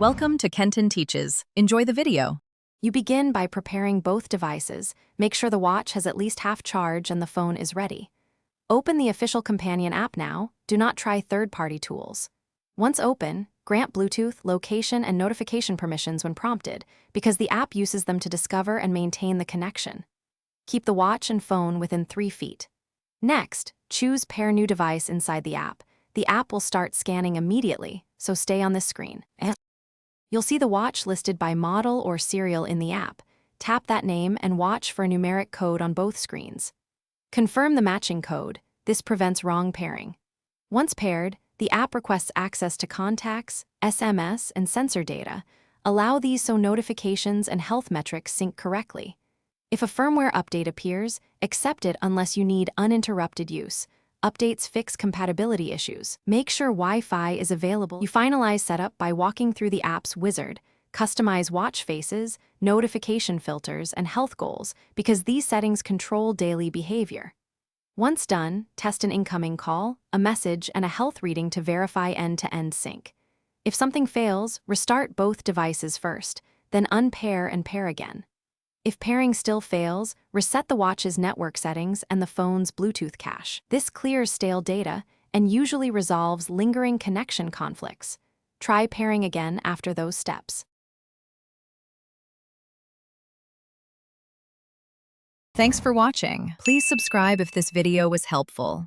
Welcome to Kenton Teaches. Enjoy the video. You begin by preparing both devices. Make sure the watch has at least half charge and the phone is ready. Open the official companion app now. Do not try third-party tools. Once open, grant Bluetooth, location, and notification permissions when prompted, because the app uses them to discover and maintain the connection. Keep the watch and phone within 3 feet. Next, choose Pair New Device inside the app. The app will start scanning immediately, so stay on this screen. You'll see the watch listed by model or serial in the app. Tap that name and watch for a numeric code on both screens. Confirm the matching code. This prevents wrong pairing. Once paired, the app requests access to contacts, SMS, and sensor data. Allow these so notifications and health metrics sync correctly. If a firmware update appears, accept it unless you need uninterrupted use. Updates fix compatibility issues. Make sure Wi-Fi is available. You finalize setup by walking through the app's wizard. Customize watch faces, notification filters, and health goals because these settings control daily behavior. Once done, test an incoming call, a message, and a health reading to verify end-to-end sync. If something fails, restart both devices first, then unpair and pair again. If pairing still fails, reset the watch's network settings and the phone's Bluetooth cache. This clears stale data and usually resolves lingering connection conflicts. Try pairing again after those steps. Thanks for watching. Please subscribe if this video was helpful.